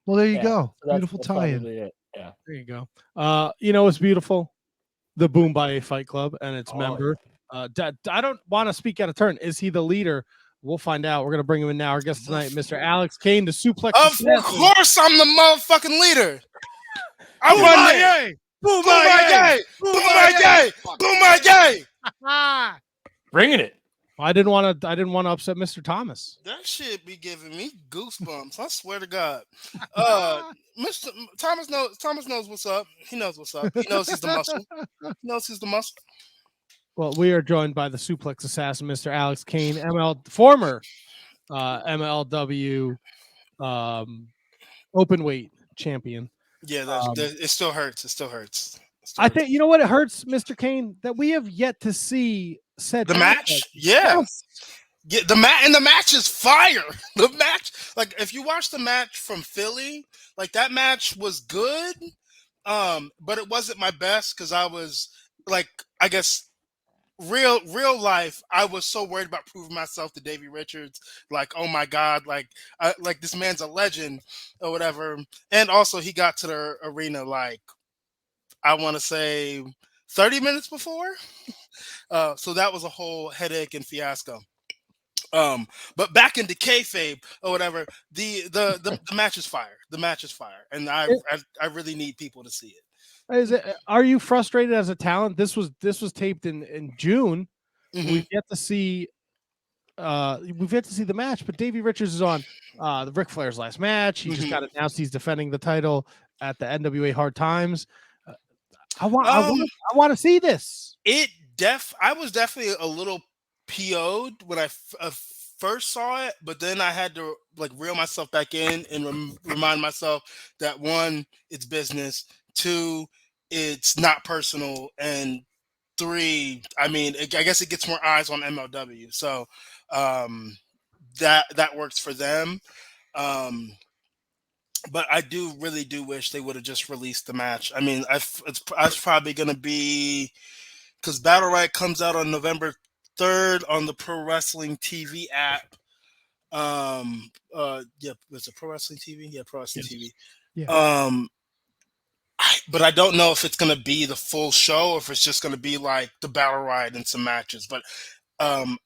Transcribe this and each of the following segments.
Well, there you Yeah, go. so Beautiful that's tie-in. probably it. Yeah. There you go. It's beautiful. The Boom by a Fight Club and its member. I don't want to speak out of turn. Is he the leader? We'll find out. We're going to bring him in now. Our guest tonight, Mr. Alex Kane, the Suplex Of Assassin. course, I'm the motherfucking leader. I Boom run my it. yay! Boom my yay! Boom my yay! Boom my yay! Bringing it. I didn't want to upset Mr. Thomas. That shit be giving me goosebumps. I swear to God. Mr. Thomas knows what's up. He knows what's up. He knows he's the muscle. He knows he's the muscle. Well, we are joined by the Suplex Assassin, Mr. Alex Kane, former MLW open weight champion. Yeah, it still hurts. It still hurts. I think you know what it hurts, Mr. Kane, that we have yet to see the match. Yeah. Yeah, the match is fire. The match, like if you watch the match from Philly, like that match was good, but it wasn't my best because I was like, I guess real life, I was so worried about proving myself to Davey Richards. Like, oh my God, like this man's a legend or whatever. And also, he got to the arena like I want to say 30 minutes before. So that was a whole headache and fiasco. But back into kayfabe or whatever, the match is fire. The match is fire, and I really need people to see it. Are you frustrated as a talent? This was taped in June. Mm-hmm. We've yet to see the match, but Davey Richards is on the Ric Flair's last match. He just got announced he's defending the title at the NWA Hard Times. I want to see this. I was definitely a little PO'd when I first saw it, but then I had to like reel myself back in and remind myself that one, it's business, two, it's not personal, and three, I mean, I guess it gets more eyes on MLW, so that works for them. But I really do wish they would have just released the match. I mean, it's probably going to be because Battle Riot comes out on November 3rd on the Pro Wrestling TV app. Was it Pro Wrestling TV? Yeah, Pro Wrestling TV. Yeah. But I don't know if it's going to be the full show or if it's just going to be like the Battle Riot and some matches. But the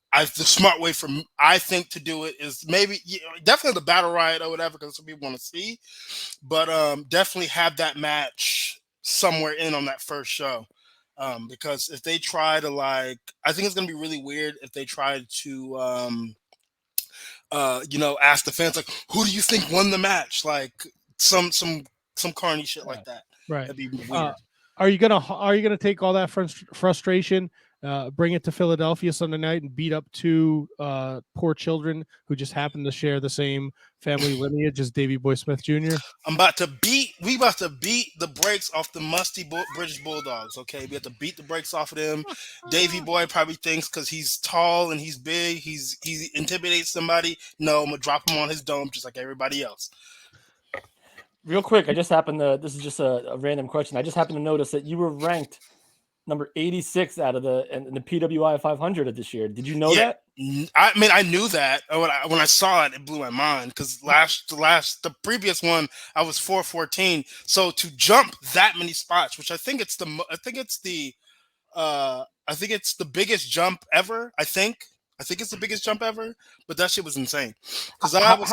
smart way I think to do it is maybe definitely the Battle Riot or whatever because some people want to see. But definitely have that match somewhere in on that first show. Because if they try to I think it's gonna be really weird if they try to ask the fans like, who do you think won the match? Like some carny shit like that. Right. That'd be weird. Are you gonna take all that frustration, bring it to Philadelphia Sunday night and beat up two poor children who just happen to share the same family lineage as Davey Boy Smith Jr.? We about to beat the brakes off the musty British Bulldogs. Okay, we have to beat the brakes off of them. Davey Boy probably thinks because he's tall and he's big, he intimidates somebody. No, I'm gonna drop him on his dome just like everybody else. Real quick, this is just a random question. I just happened to notice that you were ranked number 86 out of in the PWI 500 of this year. Did you know that? I mean, I knew that. When I saw it, it blew my mind because the previous one I was 414. So to jump that many spots, which I think it's the biggest jump ever. I think it's the biggest jump ever. But that shit was insane because I'm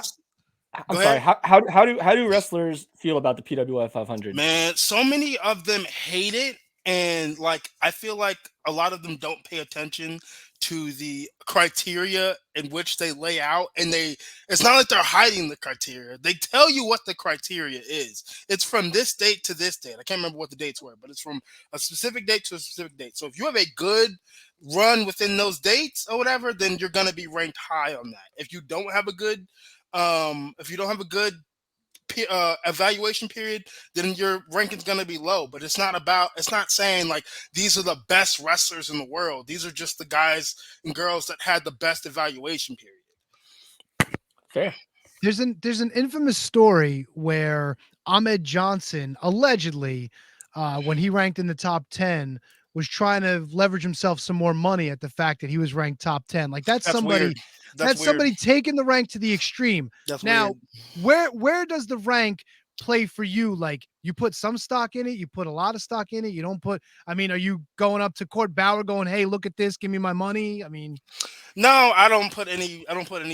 sorry. How do wrestlers feel about the PWI 500? Man, so many of them hate it. And I feel like a lot of them don't pay attention to the criteria in which they lay out. And it's not like they're hiding the criteria. They tell you what the criteria is. It's from this date to this date. I can't remember what the dates were, but it's from a specific date to a specific date. So if you have a good run within those dates or whatever, then you're going to be ranked high on that. If you don't have a good, evaluation period, then your ranking's going to be low. But it's not saying like these are the best wrestlers in the world. These are just the guys and girls that had the best evaluation period. Fair. There's an infamous story where Ahmed Johnson allegedly, when he ranked in the top 10, was trying to leverage himself some more money at the fact that he was ranked top 10. Like that's somebody weird. that's somebody taking the rank to the extreme. That's now, weird. where does the rank play for you? Like you put some stock in it, you put a lot of stock in it, you don't put, I mean, are you going up to Court Bauer going, hey, look at this, give me my money? I mean, no, I don't put any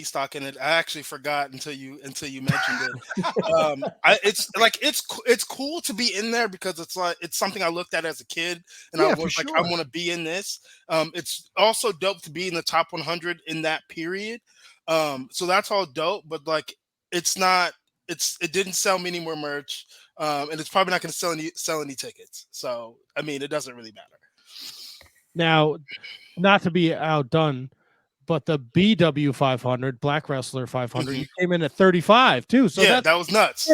stock in it. I actually forgot until you mentioned it. It's cool to be in there because it's something I looked at as a kid and I was like, I want to be in this. It's also dope to be in the top 100 in that period. So that's all dope, but like it didn't sell me any more merch. And it's probably not going to sell any tickets. So I mean, it doesn't really matter. Now, not to be outdone, but the BW 500, Black Wrestler 500, you came in at 35 too. So yeah, that was nuts.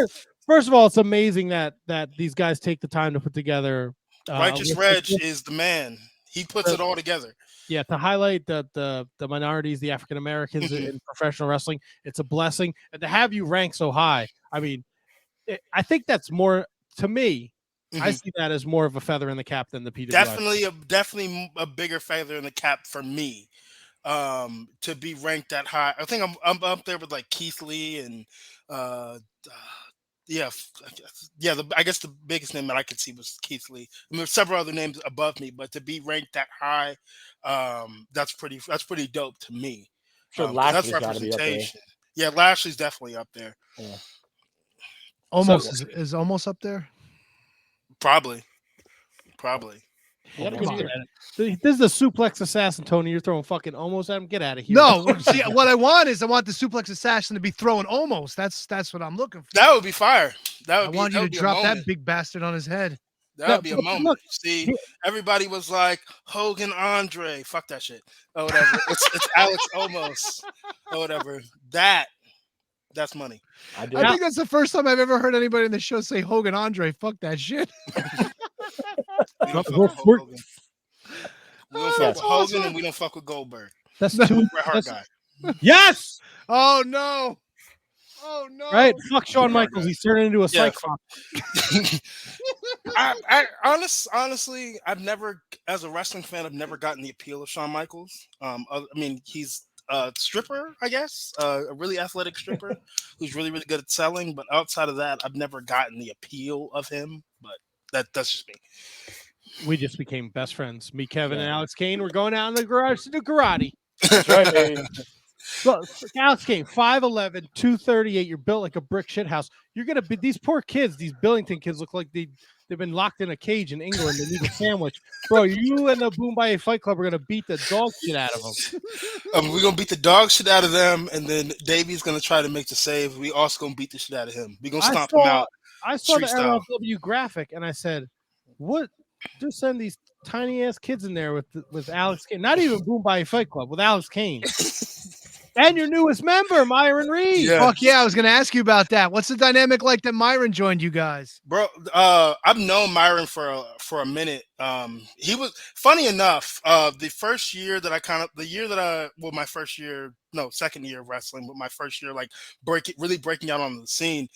First of all, it's amazing that these guys take the time to put together. Righteous Reg is the man. He puts it all together. Yeah, to highlight the minorities, the African Americans in professional wrestling, it's a blessing. And to have you rank so high, I mean, I think that's more, to me, I see that as more of a feather in the cap than the PWI. Definitely a bigger feather in the cap for me. To be ranked that high. I think I'm up there with like Keith Lee and I guess the biggest name that I could see was Keith Lee. I mean, there's several other names above me, but to be ranked that high, that's pretty dope to me. Sure, that's representation. Yeah, Lashley's definitely up there. Yeah. Almost is almost up there. Probably. Yeah, this is the suplex assassin, Tony. You're throwing fucking almost at him. Get out of here. No, see, what I want the suplex assassin to be throwing almost. That's what I'm looking for. That would be fire. I want you to drop that big bastard on his head. That would be a moment. Look, see, everybody was like Hogan Andre. Fuck that shit. Or whatever. it's Alex Omos. Or whatever. That's money. I think that's the first time I've ever heard anybody in the show say Hogan Andre. Fuck that shit. We don't fuck with Hogan and we don't fuck with Goldberg. That's two Bret Hart guy. Yes. Oh no. Oh no. Right. Fuck Shawn Michaels. He's turning into a cyclops. I honestly, I've never, as a wrestling fan, I've never gotten the appeal of Shawn Michaels. I mean, he's a stripper, I guess, a really athletic stripper who's really, really good at selling. But outside of that, I've never gotten the appeal of him. But that's just me. We just became best friends. Me, Kevin, and Alex Kane. We're going out in the garage to do karate. That's right, baby. Look, Alex Kane, 5'11", 238. You're built like a brick shit house. You're gonna be these poor kids. These Billington kids look like they've been locked in a cage in England. They need a sandwich, bro. You and the Boom Bay Fight Club are gonna beat the dog shit out of them. We're gonna beat the dog shit out of them, and then Davey's gonna try to make the save. We also gonna beat the shit out of him. We're gonna stomp him out. I saw the LLW graphic, and I said, "What? Just send these tiny ass kids in there with Alex Kane. Not even Boom Bay Fight Club with Alex Kane." And your newest member, Myron Reed. Yeah. Fuck yeah, I was going to ask you about that. What's the dynamic like that Myron joined you guys? Bro, I've known Myron for a minute. He was, funny enough, the first year that my first year, no, second year of wrestling, but my first year, like really breaking out on the scene,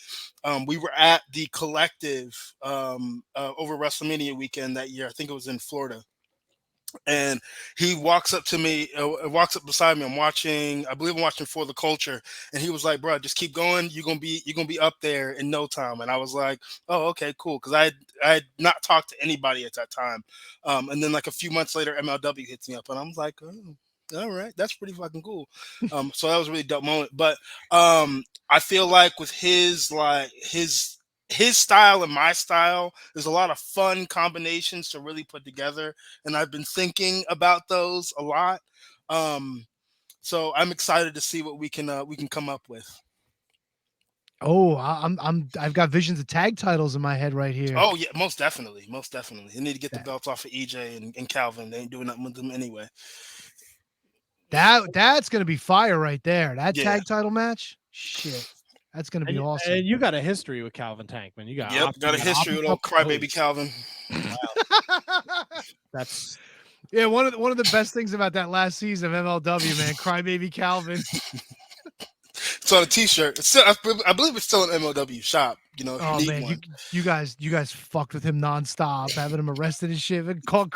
we were at the Collective over WrestleMania weekend that year. I think it was in Florida. And he walks up to me, walks up beside me. I believe I'm watching For the Culture. And he was like, bro, just keep going. You're going to be up there in no time. And I was like, oh, okay, cool. Cause I had not talked to anybody at that time. And then like a few months later, MLW hits me up and I'm like, oh, all right, that's pretty fucking cool. So that was a really dope moment. But I feel like with his style and my style, there's a lot of fun combinations to really put together, and I've been thinking about those a lot. So I'm excited to see what we can come up with. Oh, I've got visions of tag titles in my head right here. Oh yeah, most definitely. They need to get the belts off of EJ and Calvin. They ain't doing nothing with them anyway. That's gonna be fire right there. That tag title match, shit. That's going to be awesome. And you got a history with Calvin Tankman. You got got a history with old crybaby Calvin. Wow. That's one of the best things about that last season of MLW, man. Crybaby Calvin. It's on a T-shirt. It's still, I believe it's still an MLW shop. You know. Oh man, you guys fucked with him nonstop, having him arrested and shit. And called.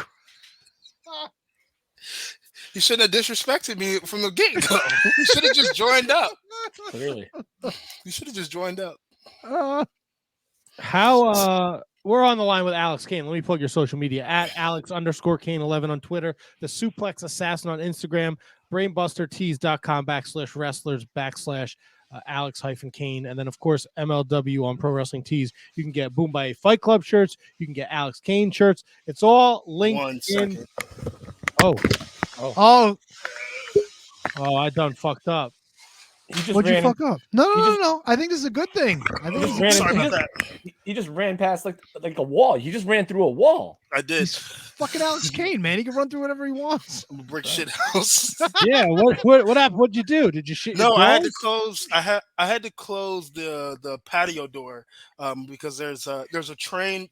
You shouldn't have disrespected me from the get go. You should have just joined up. Clearly. You should have just joined up. How we're on the line with Alex Kane. Let me plug your social media at Alex_Kane11 on Twitter, the Suplex Assassin on Instagram, brainbustertees.com/wrestlers/ Alex-Kane. And then, of course, MLW on Pro Wrestling Tees. You can get Boom by Fight Club shirts. You can get Alex Kane shirts. It's all linked 1 second. Oh, I done fucked up. He just what'd you ran. fuck up? No, he no, just- no. I think this is a good thing. I think He this just is a ran. good Sorry He thing. about just, that. he just ran past like a wall. He just ran through a wall. I did. He's fucking Alex Kane, man. He can run through whatever he wants. I'm a brick shit house. Yeah, what happened? What'd you do? Did you shit your No, I had to balls? close. I had to close the patio door because there's a train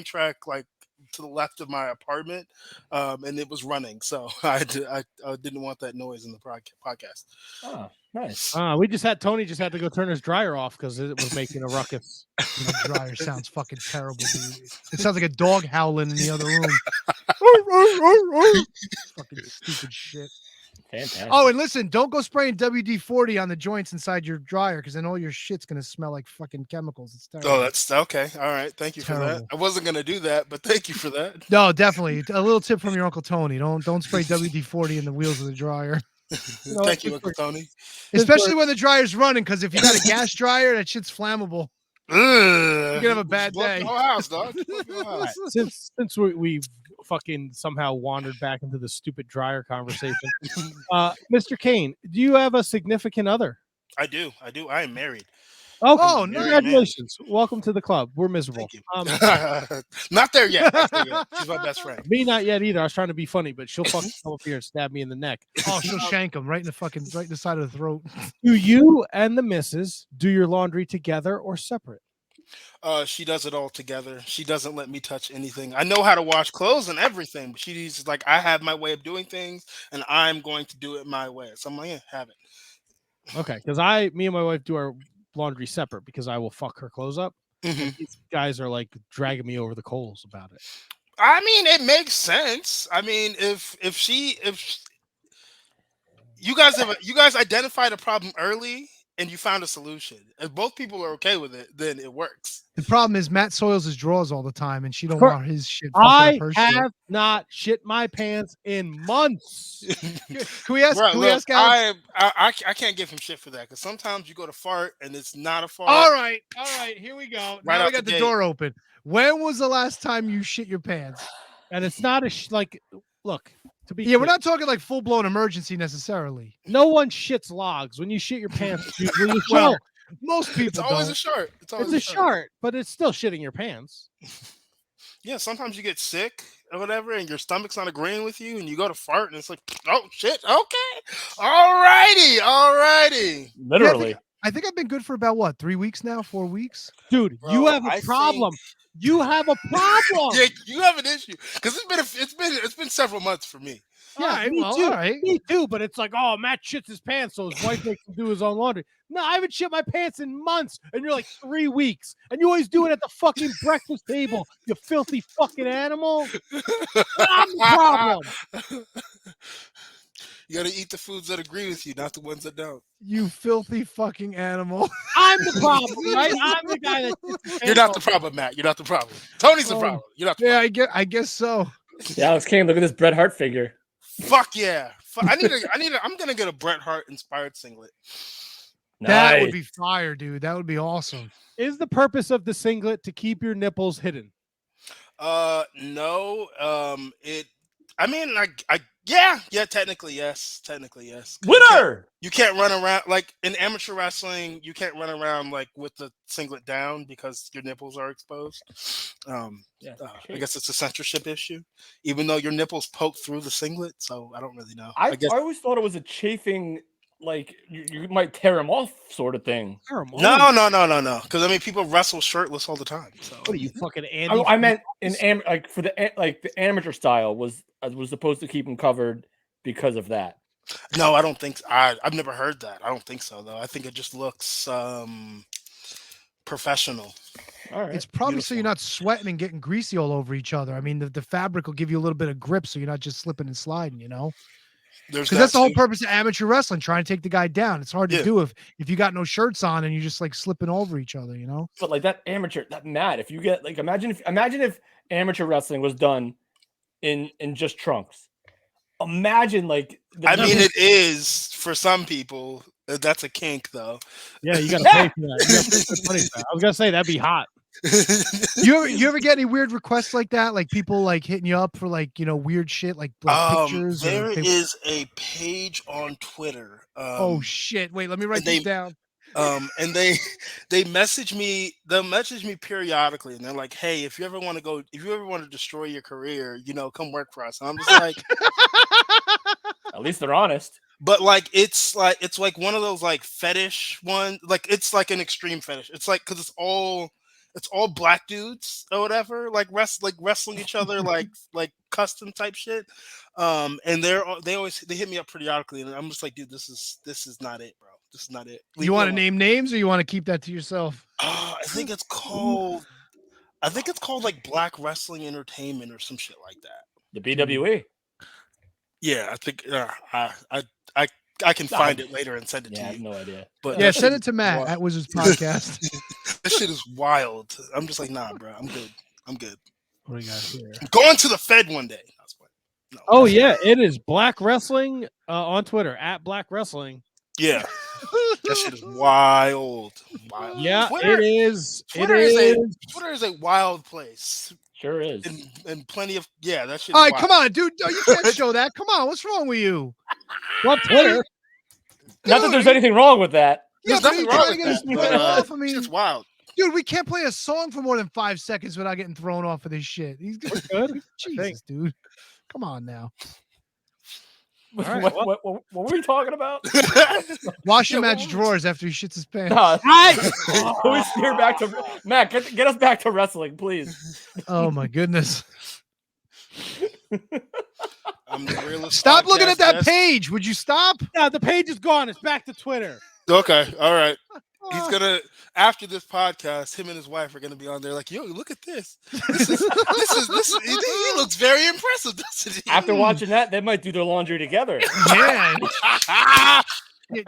track like to the left of my apartment, and it was running. So I didn't want that noise in the podcast. Oh, nice. We just had Tony just had to go turn his dryer off because it was making a ruckus. The dryer sounds fucking terrible, dude. It sounds like a dog howling in the other room. Fucking stupid shit. Fantastic. Oh, and listen, don't go spraying WD-40 on the joints inside your dryer because then all your shit's gonna smell like fucking chemicals. It's terrible. Oh, that's okay. All right, thank you for that. Terrible. I wasn't gonna do that, but thank you for that. No, definitely. A little tip from your Uncle Tony. Don't spray WD-40 in the wheels of the dryer. Thank you, Uncle Tony. Especially when the dryer's running, because if you got a gas dryer, that shit's flammable. You're gonna have a bad day. The whole house, dog. Blow up the whole house. Since we fucking somehow wandered back into the stupid dryer conversation, Mr. Kane, do you have a significant other? I do. I am married. Okay. Oh, nice. Congratulations. Welcome to the club. We're miserable. Thank you. Not there yet. Not there yet. She's my best friend. Me not yet either. I was trying to be funny, but she'll fucking come up here and stab me in the neck. Oh, she'll shank him right in the side of the throat. Do you and the missus do your laundry together or separate? She does it all together. She doesn't let me touch anything. I know how to wash clothes and everything, but she's like, I have my way of doing things, and I'm going to do it my way. So I'm like, yeah, have it. Okay, because me and my wife do our laundry separate because I will fuck her clothes up. Mhm. These guys are like dragging me over the coals about it. I mean, it makes sense. I mean, if you guys identified a problem early and you found a solution, if both people are okay with it, then it works. The problem is Matt soils his drawers all the time, and she don't course. want his shit. Fucking I up her have not shit my pants in months. shit. Can we ask? Bro, Can we look, ask Alex? I can't give him shit for that because sometimes you go to fart and it's not a fart. All right. Here we go. Right Now we out got the the gate. door open. When was the last time you shit your pants? And it's not look, to be Yeah, we're clear, not talking like full blown emergency necessarily. no one shits logs. When you shit your pants, it's usually a Well, shark. most people It's always don't. a shart. It's always It's a shark, but it's still shitting your pants. Yeah, sometimes you get sick or whatever, and your stomach's not agreeing with you, and you go to fart, and it's like, oh shit, okay, all righty. Literally. I think I've been good for about what, 3 weeks now, 4 weeks. Dude, Bro, you have I a problem. You have a problem. Yeah, you have an issue because it's been several months for me. All right, me well, too. all right. Me too, but it's like, oh, Matt shits his pants, so his wife makes him do his own laundry. No, I haven't shit my pants in months, and you're like 3 weeks, and you always do it at the fucking breakfast table, you filthy fucking animal. I'm the problem. You got to eat the foods that agree with you, not the ones that don't. You filthy fucking animal. I'm the problem, right? I'm the guy that shits his You're pants not all the problem, Matt. You're not the problem. Tony's the Oh, problem. You're not the Yeah, I guess so. Yeah, Alex Kane, look at this Bret Hart figure. Fuck yeah. I'm gonna get a Bret Hart inspired singlet. That would Nice. be fire, dude. That would be awesome. Is the purpose of the singlet to keep your nipples hidden? No. Yeah, technically yes. Winner. You can't run around like in amateur wrestling. You can't run around like with the singlet down because your nipples are exposed. Yeah, I guess it's a censorship issue, even though your nipples poke through the singlet. So I don't really know. I guess always thought it was a chafing, like you might tear them off sort of thing. no. Because I mean, people wrestle shirtless all the time. So What are you fucking Andy? I meant like for the amateur style was supposed to keep them covered because of that. no, I don't think I've never heard that. I don't think so though. I think it just looks professional. All right. It's probably so Beautiful. you're not sweating and getting greasy all over each other. I mean, the fabric will give you a little bit of grip, so you're not just slipping and sliding. There's Because that that's the whole too. purpose of amateur wrestling, trying to take the guy down. It's hard to Yeah. do if you got no shirts on and you're just like slipping over each other. But like that amateur, that Matt, if you get like, imagine if amateur wrestling was done in just trunks. Imagine like I mean, it is for some people. That's a kink, though. Yeah, you got to pay for that. You gotta pay good money for that. I was gonna say that'd be hot. You ever get any weird requests like that? Like people like hitting you up for like weird shit like pictures? There is a page on Twitter. Oh shit! Wait, let me write this down. And they message me. They'll message me periodically, and they're like, "Hey, if you ever want to destroy your career, come work for us." And I'm just like, at least they're honest. but like it's like one of those like fetish one. Like it's like an extreme fetish. It's like because it's all black dudes or whatever, like wrestling each other, like custom type shit. And they hit me up periodically, and I'm just like, dude, this is not it, bro. This is not it. You want to name names, or you want to keep that to yourself? I think it's called like Black Wrestling Entertainment or some shit like that. The BWE. Yeah, I think I can find it later and send it to you. I have no idea. But yeah, send it to Matt at Wizards Podcast. That shit is wild. I'm just like, nah, bro. I'm good. What do we got here? I'm going to the Fed one day. No. Oh yeah, it is Black Wrestling on Twitter at Black Wrestling. Yeah, that shit is wild. Yeah, Twitter, it is. Twitter is a wild place. Sure is. And plenty of that shit. All right, come on, dude. You can't show that. Come on, what's wrong with you? What Twitter? Not that there's anything wrong with that. There's but nothing you wrong gotta with get that. us thrown off. I mean, It's wild. Dude, we can't play a song for more than 5 seconds without getting thrown off of this shit. Good. Jesus, dude. Come on now. Right, what were we talking about? Wash your match drawers after he shits his pants. Can we steer back to Matt? Get us back to wrestling, please. Oh my goodness. I'm the realest. Stop looking at that page. Would you stop? Yeah, the page is gone. It's back to Twitter. Okay, all right. He's gonna after this podcast, him and his wife are gonna be on there like, yo, look at this. This is he looks very impressive, doesn't he? After watching that, they might do their laundry together. Yeah.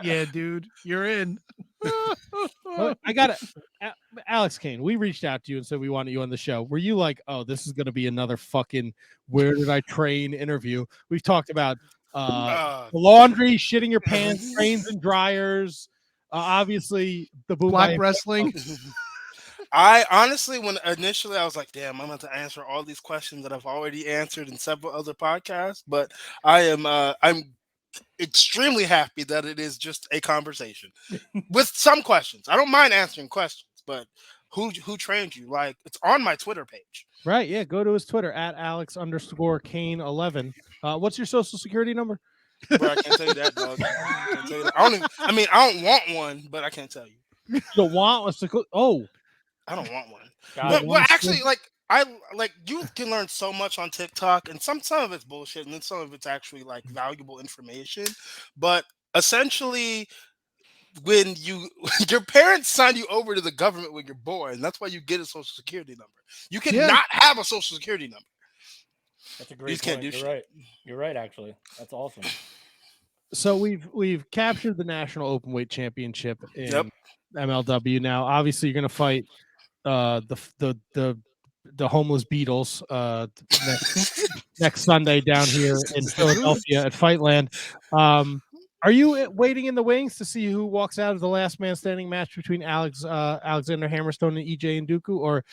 Yeah, dude. You're in. Well, I got it. Alex Kane, we reached out to you and said we wanted you on the show. Were you like, oh, this is gonna be another fucking where did I train interview? We've talked about laundry, shitting your pants, trains and dryers. Obviously, the Black wrestling. I honestly, when initially I was like, damn, I'm going to answer all these questions that I've already answered in several other podcasts, but I'm extremely happy that it is just a conversation with some questions. I don't mind answering questions, but who trained you? Like, it's on my Twitter page. Right. Yeah. Go to his Twitter at Alex_Kane11. What's your social security number? Bro, I can't tell you that, dog. I can't tell you that. I don't want one, but I can't tell you. You don't want what's the I don't want one. Well, Actually, you can learn so much on TikTok, and some of it's bullshit, and then some of it's actually like valuable information. But essentially, when your parents sign you over to the government when you're born, that's why you get a social security number. You cannot have a social security number. That's a great point. You're right. You're right, actually. That's awesome. So we've captured the National Openweight Championship in MLW. Now, obviously, you're going to fight the homeless Beatles next Sunday down here in Philadelphia at Fightland. Are you waiting in the wings to see who walks out of the last man standing match between Alexander Hammerstone and EJ Nduku, or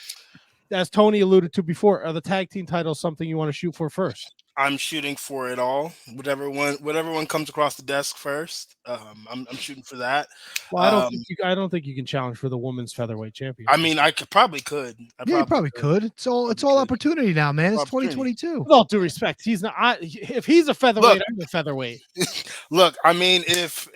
as Tony alluded to before, are the tag team titles something you want to shoot for first? I'm shooting for it all. Whatever one comes across the desk first, I'm shooting for that. Well, I don't think you can challenge for the women's featherweight championship. I mean, I probably could. You probably could. It's all opportunity now, man. It's 2022. With all due respect, he's not. If he's a featherweight, I'm a featherweight. Look, I mean, if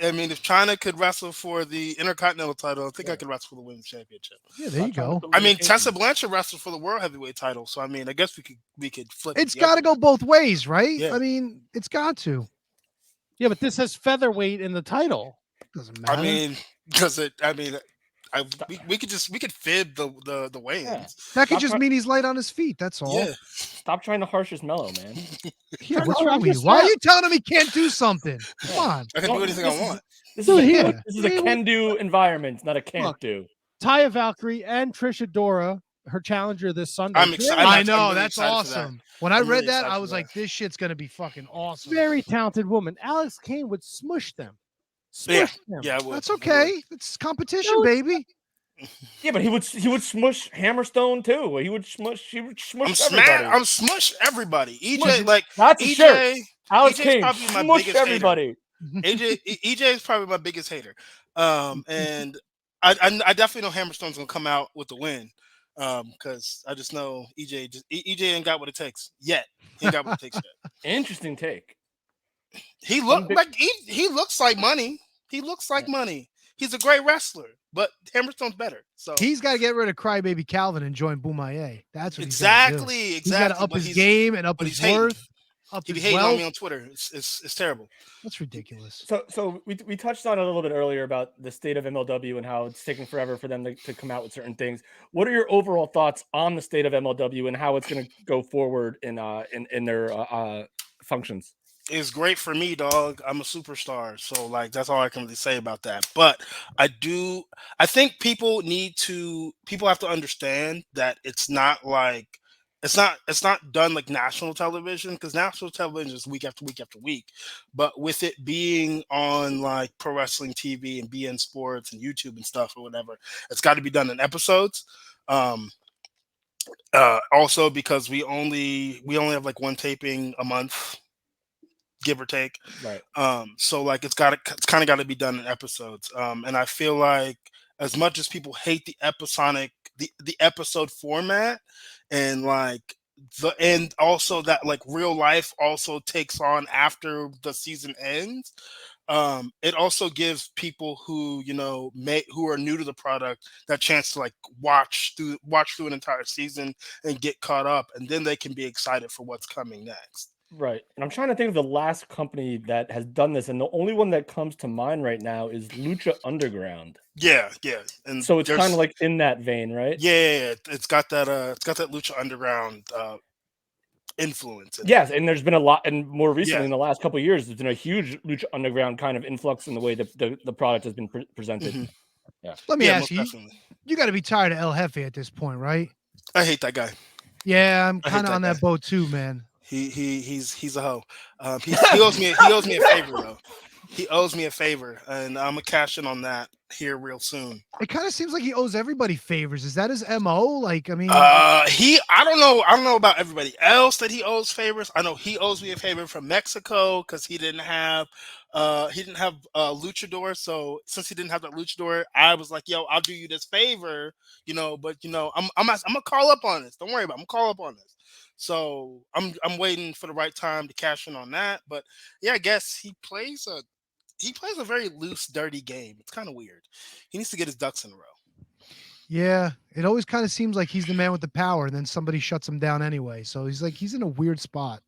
China could wrestle for the Intercontinental title, I think I could wrestle for the women's championship. Yeah, there you go. I mean, Tessa Blanchard wrestled for the world heavyweight title, so I mean, I guess we could flip. It's got to go both ways, right? Yeah. I mean, it's got to. Yeah, but this has featherweight in the title. Doesn't matter. I mean, because we could fib the Yeah. weigh-ins. That could Stop just try- mean he's light on his feet. That's all. Yeah, Stop trying to harsh his mellow, man. Yeah, what's wrong with you? Why are you telling him he can't do something? Come on. I can do anything I want. This Dude, is he a, would- this is a he would- can-do environment, not a can't Look, do. Taya Valkyrie and Trisha Dora, her challenger this Sunday. I'm excited. I I'm know, really that's excited for that. awesome. When I I'm read really that, excited I for was that. like, this shit's gonna be fucking awesome. Very talented woman. Alex Kane would smush them. Yeah, Smush them. yeah, I would. That's I would. okay. It's competition, No, it's baby. Yeah, but he would smush Hammerstone too. He would smush everybody. I'm smush everybody. EJ, Smush- like That's a shirt. EJ, Alex EJ's Kane probably my smush biggest hater. everybody. EJ is probably my biggest hater. And I definitely know Hammerstone's gonna come out with the win. Because I just know EJ ain't got what it takes yet. He ain't got what it takes yet. Interesting take. He he looks like money. He looks like money. He's a great wrestler, but Hammerstone's better. So He's got to get rid of Crybaby Calvin and join Boomaye. That's what exactly. He's got to up his game and up but his he's hating. worth, up He be his hating on wealth. me on Twitter. It's terrible. That's ridiculous. So we touched on it a little bit earlier about the state of MLW and how it's taking forever for them to come out with certain things. What are your overall thoughts on the state of MLW and how it's going to go forward in their functions? It's great for me, dog. I'm a superstar, so like that's all I can really say about that. But I think people have to understand that it's not done like national television, because national television is week after week after week. But with it being on like Pro Wrestling TV and BN Sports and YouTube and stuff or whatever, it's got to be done in episodes. Also because we only have like one taping a month, give or take. Right. So like it's kind of got to be done in episodes. And I feel like as much as people hate the episode format, and like and also that like real life also takes on after the season ends, it also gives people who who are new to the product that chance to like watch through an entire season and get caught up, and then they can be excited for what's coming next. Right. And I'm trying to think of the last company that has done this, and the only one that comes to mind right now is Lucha Underground. Yeah. And so it's kind of like in that vein, right? Yeah. It's got that Lucha Underground influence. Yes, and there's been a lot, and more recently in the last couple of years, there's been a huge Lucha Underground kind of influx in the way that the product has been presented. Mm-hmm. Yeah. Let me ask you, you got to be tired of El Jefe at this point, right? I hate that guy. Yeah, I'm kind of on that boat too, man. He's a hoe. He owes me a favor though. He owes me a favor, and I'm gonna cash in on that here real soon. It kind of seems like he owes everybody favors. Is that his MO? Like, I mean, I don't know about everybody else that he owes favors. I know he owes me a favor from Mexico because he didn't have luchador. So since he didn't have that luchador, I was like, yo, I'll do you this favor, but I'm gonna call up on this. Don't worry about it. I'm gonna call up on this. So I'm waiting for the right time to cash in on that. But yeah, I guess he plays a very loose, dirty game. It's kind of weird. He needs to get his ducks in a row. Yeah, it always kind of seems like he's the man with the power, and then somebody shuts him down anyway. So he's in a weird spot.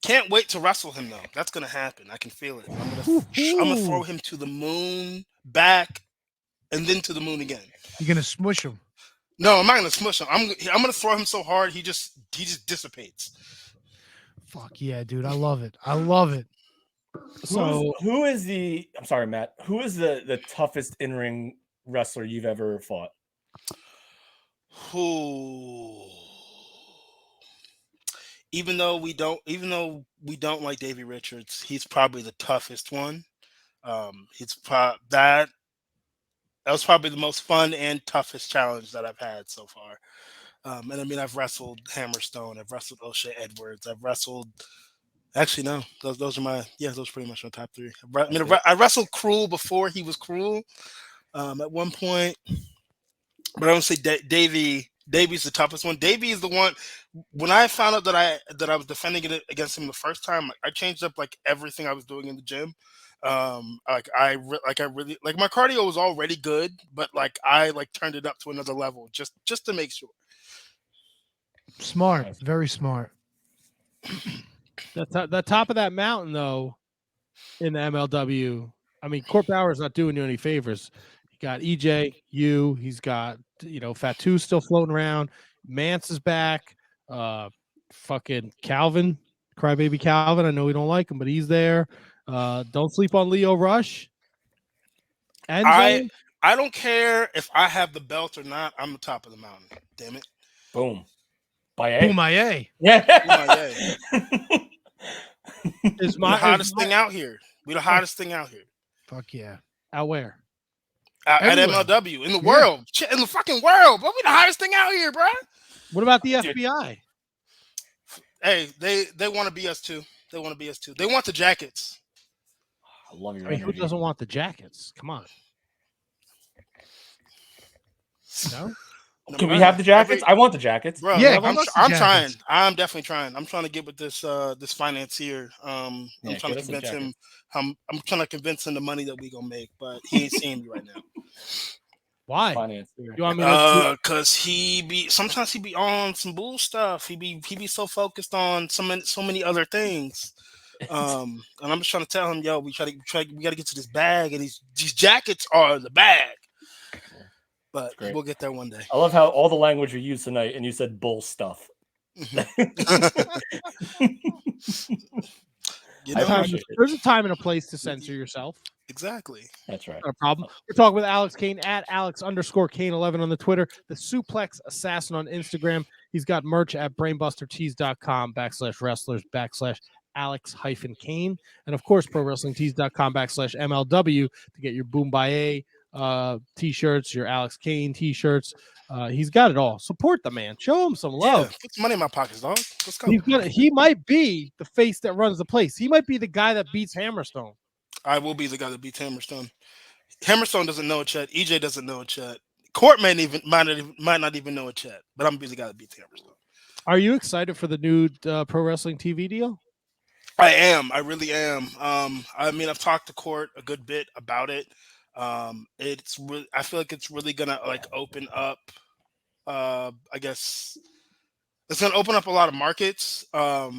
Can't wait to wrestle him though. That's gonna happen. I can feel it. I'm gonna throw him to the moon, back, and then to the moon again. You're gonna smush him. No, I'm not gonna smush him. I'm gonna throw him so hard he just dissipates. Fuck yeah, dude! I love it. I love it. So who is I'm sorry, Matt. Who is the toughest in-ring wrestler you've ever fought? Who? Even though we don't like Davey Richards, he's probably the toughest one. That was probably the most fun and toughest challenge that I've had so far. And I mean, I've wrestled Hammerstone, I've wrestled O'Shea Edwards, I've wrestled. Actually, no, those are pretty much my top three. I wrestled Cruel before he was Cruel, at one point, but I don't say Davey's the toughest one. Davey is the one. When I found out that I was defending it against him the first time, I changed up like everything I was doing in the gym. My cardio was already good, but like I turned it up to another level just to make sure. Smart, very smart. the top of that mountain, though, in the MLW, I mean, Court Bauer's not doing you any favors. got EJ, you. He's got Fatu still floating around. Mance is back. Fucking Calvin, crybaby Calvin. I know we don't like him, but he's there. Don't sleep on Leo Rush. I don't care if I have the belt or not. I'm the top of the mountain. Damn it. Boom. By A. Boom, my A. Yeah. Is the hottest thing out here. We the hottest thing out here. Fuck yeah. Out where? At MLW in the world, in the fucking world. But we the hottest thing out here, bro. What about the FBI? Hey, they want to be us too. They want to be us too. They want the jackets. I love your who doesn't want the jackets? Come on. No? Can we have the jackets? I want the jackets. Bro, yeah, I'm trying. I'm definitely trying. I'm trying to get with this this financier. I'm trying to convince him. I'm trying to convince him the money that we gonna make, but he ain't seeing me right now. Why? Financier. You want me to cause sometimes he be on some bull stuff. He be so focused on so many other things. And I'm just trying to tell him, yo, we gotta get to this bag, and these jackets are the bag. But we'll get there one day. I love how all the language you used tonight, and you said bull stuff. There's a time and a place to censor yourself. Exactly. That's right. Not a problem. We're talking with Alex Kane at Alex_Kane11 on the Twitter, the Suplex Assassin on Instagram. He's got merch at brainbustertees.com/wrestlers/Alex-Kane. And of course, ProWrestlingTees.com/MLW to get your Boom by A t-shirts, your Alex Kane t-shirts. He's got it all. Support the man. Show him some love. Yeah, put some money in my pockets, dog. Let's go. He might be the face that runs the place. He might be the guy that beats Hammerstone. I will be the guy that beats Hammerstone. Hammerstone doesn't know it yet. EJ doesn't know it yet. Court might not even know it yet. But I'm gonna be the guy that beats Hammerstone. Are you excited for the new Pro Wrestling TV deal? I am. I really am. I mean, I've talked to Court a good bit about it. It's really, I feel like it's really gonna like open up. I guess it's gonna open up a lot of markets. But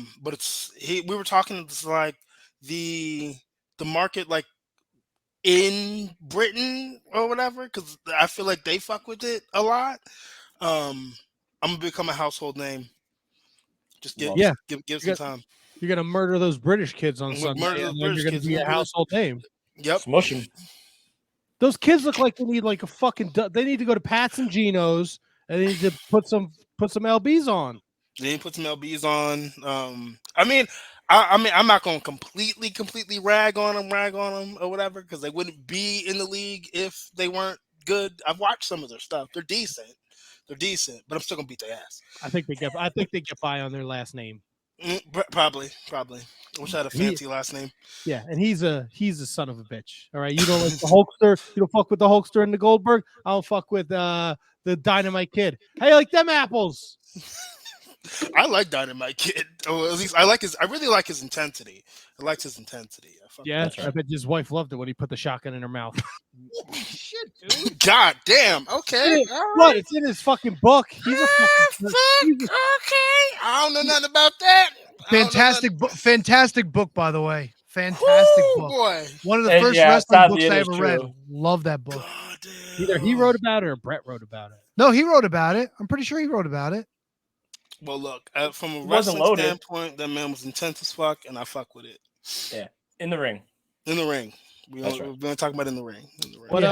we were talking. It's like the market like in Britain or whatever, because I feel like they fuck with it a lot. I'm gonna become a household name. Just give some time. You're gonna murder those British kids on Sunday, and then you're gonna be a household name. Yep, smush them. Those kids look like they need like a fucking. They need to go to Pat's and Geno's, and they need to put some LBs on. They need to put some LBs on. I mean, I'm not gonna completely rag on them or whatever, because they wouldn't be in the league if they weren't good. I've watched some of their stuff. They're decent, but I'm still gonna beat their ass. I think they get by on their last name. Probably. I wish I had a fancy last name. Yeah, and he's a son of a bitch. All right, you don't like the Hulkster. You don't fuck with the Hulkster and the Goldberg. I don't fuck with the Dynamite Kid. How you like them apples? I like Dynamite Kid. Or at least I really like his intensity. I liked his intensity. I bet his wife loved it when he put the shotgun in her mouth. Shit, dude. God damn. Okay. What? It's in his fucking book. He's a fucking okay. I don't know nothing about that. Fantastic book, by the way. Fantastic book. Boy. One of the first wrestling books I ever read. Love that book. Either he wrote about it or Brett wrote about it. No, he wrote about it. I'm pretty sure he wrote about it. Well, look, from a wrestling standpoint, that man was intense as fuck, and I fuck with it. Yeah, in the ring. We're gonna talk about in the ring. But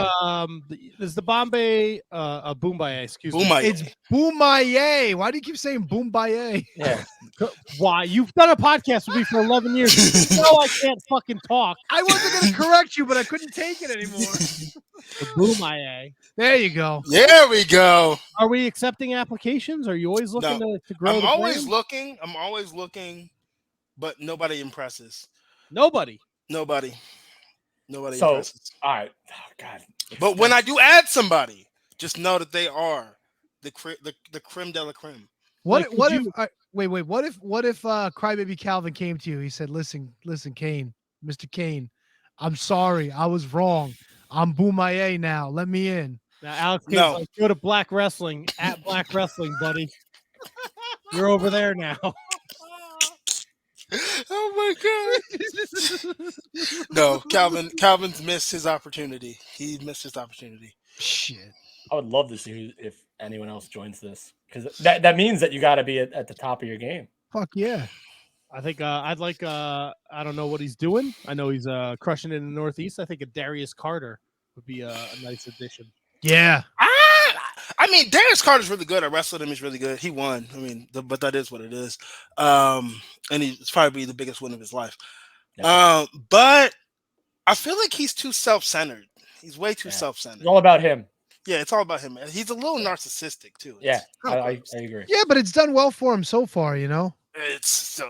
is the Bombay Boombaye? Excuse me. It's Boombaye. Why do you keep saying Boombaye? Yeah. Why? You've done a podcast with me for 11 years. You know I can't fucking talk. I wasn't gonna correct you, but I couldn't take it anymore. The Boombaye. There you go. There we go. Are we accepting applications? Are you always looking to grow? I'm always looking, but nobody impresses. Nobody impresses. All right. Oh, God. But when I do add somebody, just know that they are the creme de la creme. What if Crybaby Calvin came to you? He said, "Listen, Kane, Mr. Kane, I'm sorry, I was wrong. I'm Boombaye now. Let me in." Now, Alex, like, go to Black Wrestling at Black Wrestling, buddy. You're over there now. Oh my God! No, Calvin's missed his opportunity. He missed his opportunity. Shit. I would love to see if anyone else joins this, because that means that you got to be at the top of your game. Fuck yeah. I think I'd like I don't know what he's doing. I know he's crushing it in the Northeast. I think a Darius Carter would be a nice addition. Yeah. I mean, Darius Carter's really good. I wrestled him. He's really good. He won. I mean, but that is what it is. And he's probably the biggest win of his life. But I feel like he's too self-centered. He's way too self-centered. It's all about him. Yeah, it's all about him. He's a little narcissistic too. I agree. Yeah, but it's done well for him so far, you know. It's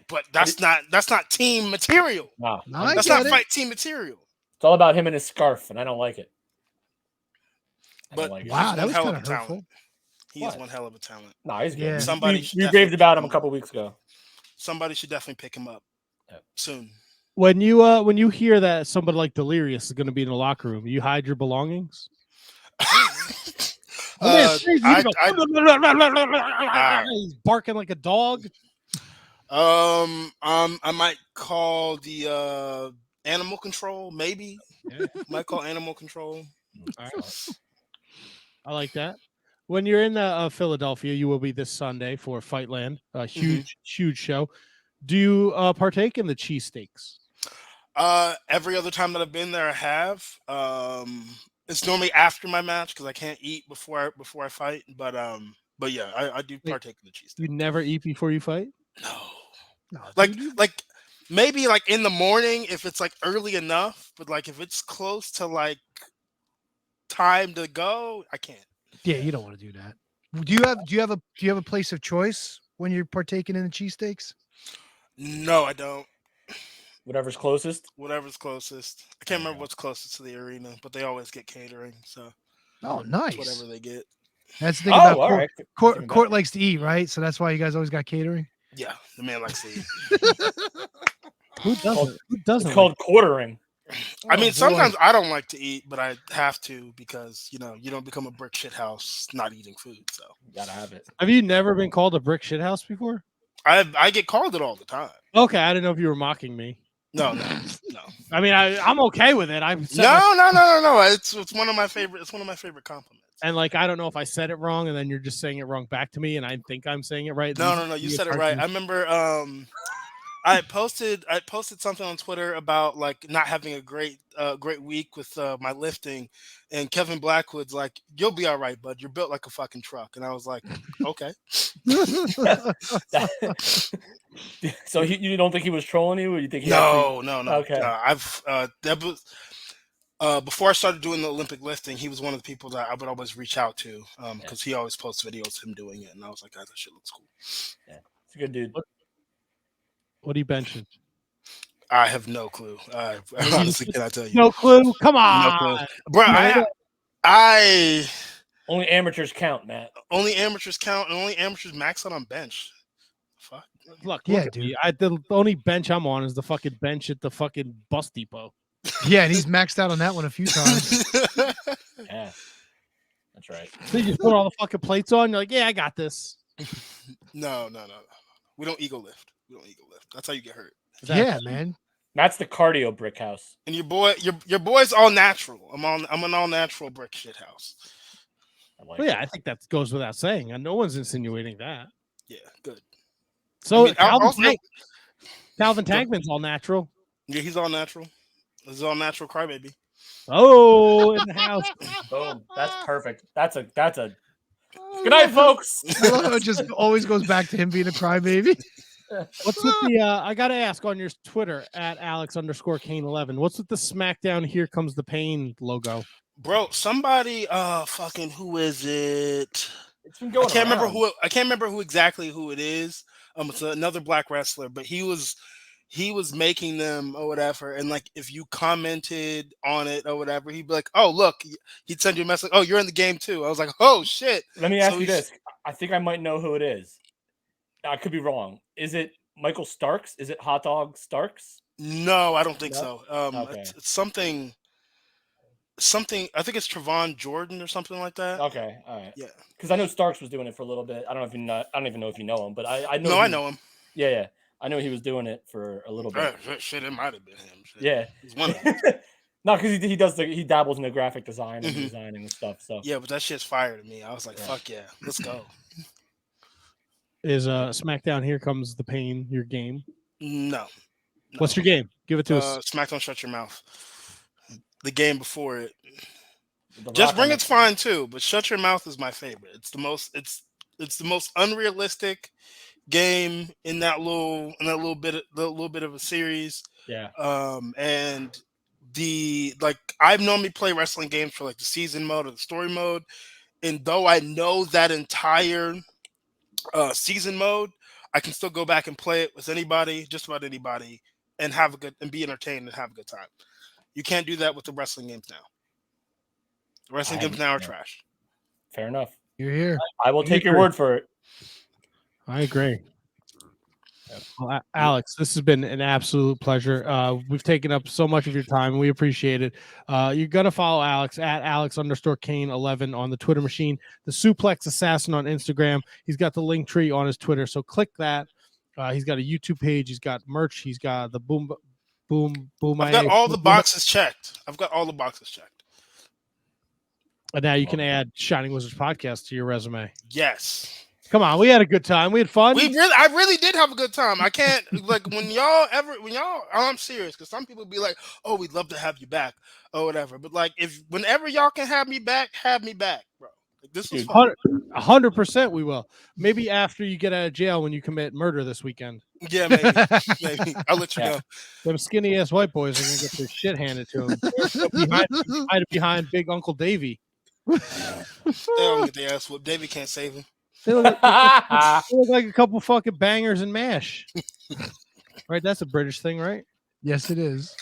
but that's not team material. No, that's not fight team material. It's all about him and his scarf, and I don't like it. But wow, that was kind of hurtful. He is one hell of a talent. No, he's good. Yeah. Somebody you raved about him a couple weeks ago. Somebody should definitely pick him up soon. When you hear that somebody like Delirious is going to be in the locker room, you hide your belongings. He's barking like a dog. I might call the animal control. Maybe might call animal control. All right. I like that. When you're in Philadelphia, you will be this Sunday for Fightland, a huge show. Do you partake in the cheesesteaks? Every other time that I've been there, I have. It's normally after my match because I can't eat before I fight. But yeah, I do partake in the cheesesteak. You never eat before you fight? No. Like maybe like in the morning if it's like early enough, but like if it's close to like time to go, I can't. Yeah, you don't want to do that. Do you have a place of choice when you're partaking in the cheesesteaks? No, I don't. Whatever's closest. I can't remember what's closest to the arena, but they always get catering. So, nice. Whatever they get. That's the thing about all right. Court likes to eat, right? So that's why you guys always got catering. Yeah, the man likes to eat. Who doesn't? It's called quartering. I mean, sometimes I don't like to eat, but I have to because you don't become a brick shit house not eating food. So you gotta have it. Have you never been called a brick shit house before? I get called it all the time. Okay, I didn't know if you were mocking me. No. I mean, I'm okay with it. No. It's one of my favorite. It's one of my favorite compliments. And like, I don't know if I said it wrong, and then you're just saying it wrong back to me, and I think I'm saying it right. No. You said it right. I remember. I posted something on Twitter about like not having a great week with my lifting, and Kevin Blackwood's like, "You'll be all right, bud. You're built like a fucking truck." And I was like, "Okay." So you don't think he was trolling you, or you think? No. Okay. Before I started doing the Olympic lifting, he was one of the people that I would always reach out to because he always posts videos of him doing it, and I was like, "God, that shit looks cool." Yeah, it's a good dude. What are you benching? I have no clue. I honestly cannot tell you. No clue. Come on, no clue. Bro. I only amateurs count, Matt. Only amateurs count, and only amateurs max out on bench. Fuck. Look at dude. The only bench I'm on is the fucking bench at the fucking bus depot. Yeah, and he's maxed out on that one a few times. Yeah, that's right. So you just put all the fucking plates on. You're like, yeah, I got this. No. We don't ego lift. That's how you get hurt. Yeah, man. That's the cardio brick house. And your boy's all natural. I'm an all natural brick shit house. I think that goes without saying. And no one's insinuating that. Yeah, good. So Calvin Tankman's all natural. Yeah, he's all natural. He's all natural crybaby. Oh, in the house. Boom. That's perfect. That's a good night, folks. I love how it just always goes back to him being a crybaby. What's with the I gotta ask on your Twitter at Alex_Kane11, what's with the SmackDown Here Comes the Pain logo? Bro, somebody fucking who is it? It's been going I can't remember who exactly it is. It's another black wrestler, but he was making them or whatever, and like if you commented on it or whatever, he'd be like, "Oh, look," he'd send you a message, "Oh, you're in the game too." I was like, "Oh shit." Let me ask you this. I think I might know who it is. I could be wrong. Is it Michael Starks? Is it Hot Dog Starks? No, I don't think so. Okay. It's something. I think it's Trevon Jordan or something like that. Okay, all right. Yeah, because I know Starks was doing it for a little bit. I don't even know if you know him, but I know. No, I know him. Yeah. I know he was doing it for a little bit. Shit, it might have been him. Shit. Yeah, he's one of them. No, because he dabbles in the graphic design and Mhm. designing and stuff. So Yeah, but that shit's fire to me. I was like, Yeah. fuck yeah, let's go. Is SmackDown Here Comes the Pain your game? No. What's your game? Give it to us. SmackDown Shut Your Mouth. The game before it. The Just Rock Bring on It's fine too, but Shut Your Mouth is my favorite. It's the most unrealistic game in that little bit of a series. Yeah. And I normally play wrestling games for like the season mode or the story mode, and though I know that entire season mode, I can still go back and play it with anybody, just about anybody, and be entertained and have a good time. You can't do that with the wrestling games now. The wrestling games now are trash. Fair enough. You're here. I will take your word for it. I agree. Well, Alex, this has been an absolute pleasure. We've taken up so much of your time. We appreciate it. You're going to follow Alex at Alex_Kane11 on the Twitter machine, the Suplex Assassin on Instagram. He's got the link tree on his Twitter. So click that. He's got a YouTube page. He's got merch. He's got the boom. I've got all the boxes checked. And now you can add Shining Wizards podcast to your resume. Yes. Come on, we had a good time. We had fun. I really did have a good time. I can't like I'm serious, because some people be like, "Oh, we'd love to have you back," or whatever. But like, whenever y'all can have me back, bro. Like, this was fun. 100%. We will. Maybe after you get out of jail when you commit murder this weekend. Yeah, maybe. Maybe I'll let you know. Them skinny ass white boys are gonna get their shit handed to them. behind Big Uncle Davey. They don't get their ass whooped. Davey can't save him. They look like a couple fucking bangers and mash. Right? That's a British thing, right? Yes, it is.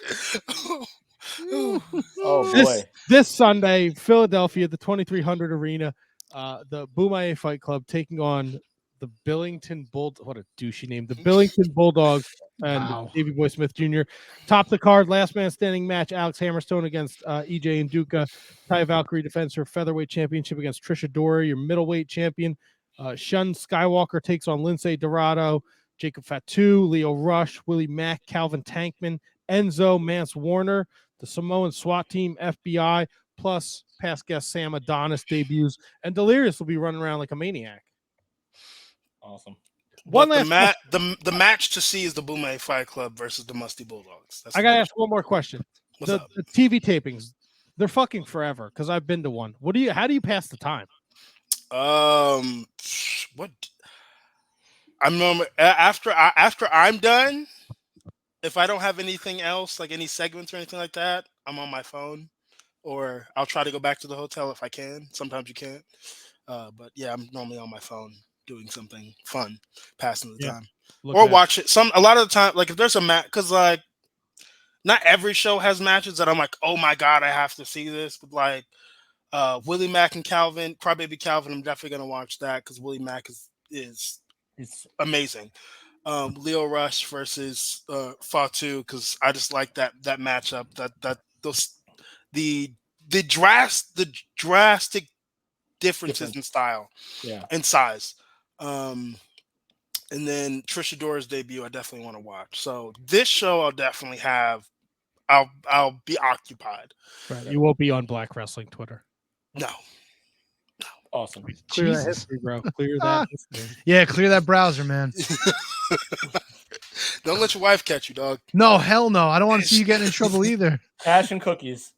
Oh boy. This Sunday, Philadelphia, the 2300 Arena, the Boomaye Fight Club taking on the Billington What a douchey name. The Billington Bulldogs and Davey Boy Smith Jr. Top the card, last man standing match, Alex Hammerstone against EJ and Duca. Taya Valkyrie defends her featherweight championship against Trisha Dora, your middleweight champion. Shun Skywalker takes on Lindsay Dorado, Jacob Fatu, Leo Rush, Willie Mack, Calvin Tankman, Enzo, Mance Warner, the Samoan SWAT team, FBI, plus past guest Sam Adonis debuts, and Delirious will be running around like a maniac. Awesome. The match to see is the Boomaye Fight Club versus the Musty Bulldogs. I gotta ask one more question. What's up? The TV tapings, they're fucking forever because I've been to one. How do you pass the time? What? I'm normally after I'm done. If I don't have anything else, like any segments or anything like that, I'm on my phone, or I'll try to go back to the hotel if I can. Sometimes you can't. But yeah, I'm normally on my phone doing something fun, passing the time, or watch it. A lot of the time, like if there's a match, because like not every show has matches that I'm like, oh my god, I have to see this. But like Willie Mack and Calvin, Crybaby Calvin, I'm definitely gonna watch that because Willie Mack is amazing. Leo Rush versus Fatu, because I just like that matchup. The drastic differences in style, and size. And then Trisha Dora's debut, I definitely want to watch. So this show, I'll be occupied. Right. You won't be on Black Wrestling Twitter. No. Awesome. Clear that history, bro. Clear that history. Yeah, clear that browser, man. Don't let your wife catch you, dog. No, hell no. I don't want to see you getting in trouble either. Cash and cookies.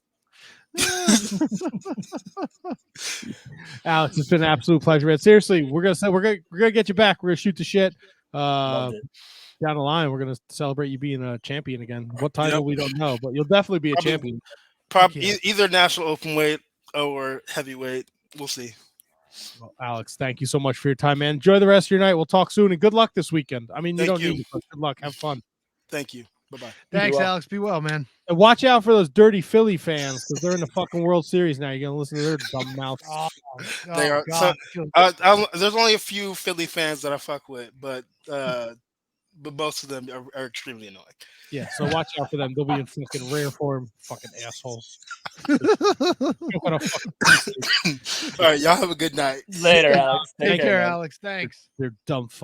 Alex, it's been an absolute pleasure, man. Seriously, we're gonna get you back. We're gonna shoot the shit. Down the line, we're gonna celebrate you being a champion again. What title we don't know, but you'll definitely be a champion. Probably either national open weight or heavyweight. We'll see. Well, Alex, thank you so much for your time, man. Enjoy the rest of your night. We'll talk soon, and good luck this weekend. I mean, you don't need it, but good luck. Have fun. Thank you. Bye-bye. Thanks, Alex. Be well, man. And watch out for those dirty Philly fans because they're in the fucking World Series now. You're gonna listen to their dumb mouths. They are. So, there's only a few Philly fans that I fuck with, but most of them are extremely annoying. Yeah, so watch out for them. They'll be in fucking rare form, fucking assholes. All right, y'all have a good night. Later, Alex. Take care, Alex. Thanks. They're dumb.